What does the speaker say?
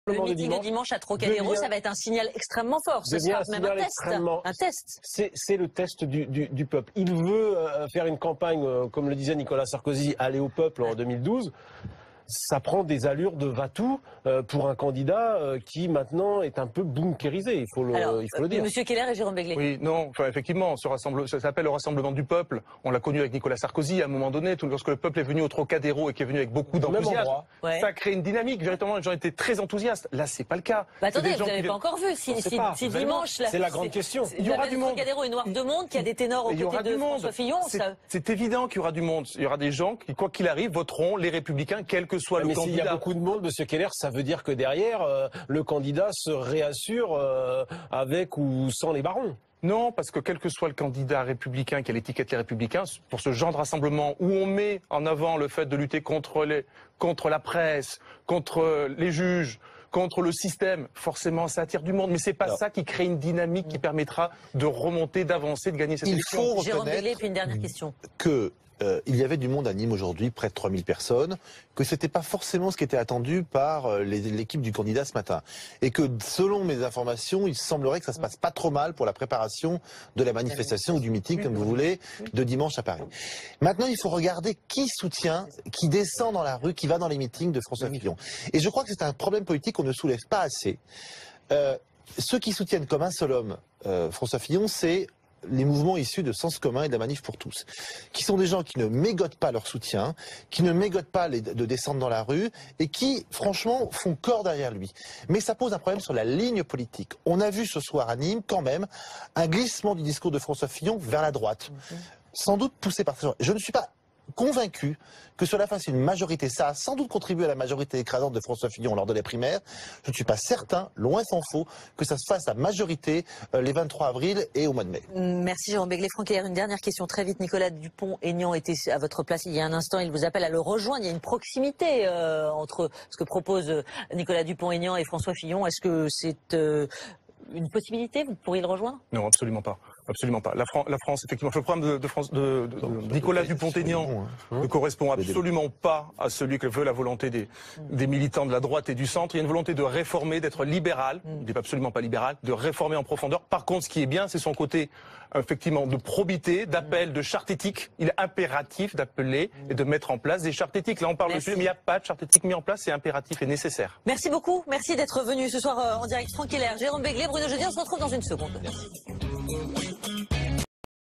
Le meeting de dimanche à Trocadéro, ça va être un signal extrêmement fort. Ce sera même un test. C'est le test du peuple. Il veut faire une campagne, comme le disait Nicolas Sarkozy, aller au peuple en 2012. Ça prend des allures de va-tout pour un candidat qui maintenant est un peu bunkérisé, il faut le dire. Monsieur Keller et Jérôme Begley. Oui, non, enfin, effectivement, ça s'appelle le Rassemblement du peuple. On l'a connu avec Nicolas Sarkozy à un moment donné, lorsque le peuple est venu au Trocadéro et qui est venu avec beaucoup d'enthousiasme. Ça crée une dynamique, véritablement, les gens étaient très enthousiastes. Là, c'est pas le cas. Attendez, vous n'avez pas encore vu si dimanche... C'est la grande question. Il y aura du monde. Trocadéro est noir de monde, qu'il y a des ténors aux côtés de François Fillon. C'est évident qu'il y aura du monde. Il y aura des gens qui, quoi qu'il arrive, voteront les Républicains, quel que soit le candidat. S'il y a beaucoup de monde, Monsieur Keller, ça veut dire que derrière, le candidat se réassure avec ou sans les barons. Non, parce que quel que soit le candidat républicain qui a l'étiquette Les Républicains, pour ce genre de rassemblement où on met en avant le fait de lutter contre la presse, contre les juges, contre le système, forcément ça attire du monde. Mais c'est pas ça qui crée une dynamique qui permettra de remonter, d'avancer, de gagner cette élection. Il faut Jérôme Begley, puis une dernière question. Il y avait du monde à Nîmes aujourd'hui, près de 3000 personnes, que c'était pas forcément ce qui était attendu par l'équipe du candidat ce matin. Et que, selon mes informations, il semblerait que ça se passe pas trop mal pour la préparation de la manifestation ou du meeting, comme vous voulez, de dimanche à Paris. Maintenant, il faut regarder qui soutient, qui descend dans la rue, qui va dans les meetings de François Fillon. Et je crois que c'est un problème politique qu'on ne soulève pas assez. Ceux qui soutiennent comme un seul homme François Fillon, c'est les mouvements issus de Sens commun et de la Manif pour tous, qui sont des gens qui ne mégotent pas leur soutien, qui ne mégotent pas de descendre dans la rue et qui, franchement, font corps derrière lui. Mais ça pose un problème sur la ligne politique. On a vu ce soir à Nîmes, quand même, un glissement du discours de François Fillon vers la droite. Sans doute poussé par ces gens. Je ne suis pas convaincu que cela fasse une majorité. Ça a sans doute contribué à la majorité écrasante de François Fillon lors de les primaires. Je ne suis pas certain, loin s'en faut, que ça se fasse à majorité les 23 avril et au mois de mai. Merci Jérôme Begley. Franck Keller, une dernière question très vite. Nicolas Dupont-Aignan était à votre place il y a un instant. Il vous appelle à le rejoindre. Il y a une proximité entre ce que propose Nicolas Dupont-Aignan et François Fillon. Est-ce que c'est une possibilité? Vous pourriez le rejoindre? Non, absolument pas. Absolument pas. La France, effectivement, le programme de Nicolas Dupont-Aignan ne correspond absolument pas à celui que veut la volonté des militants de la droite et du centre. Il y a une volonté de réformer, d'être libéral. Il n'est absolument pas libéral, de réformer en profondeur. Par contre, ce qui est bien, c'est son côté, effectivement, de probité, d'appel, de charte éthique. Il est impératif d'appeler et de mettre en place des chartes éthiques. Là, on parle de sujet, mais il n'y a pas de charte éthique mise en place. C'est impératif et nécessaire. Merci beaucoup. Merci d'être venu ce soir en direct. Franck Keller, Jérôme Begley, Bruno Jeudi. On se retrouve dans une seconde. Merci.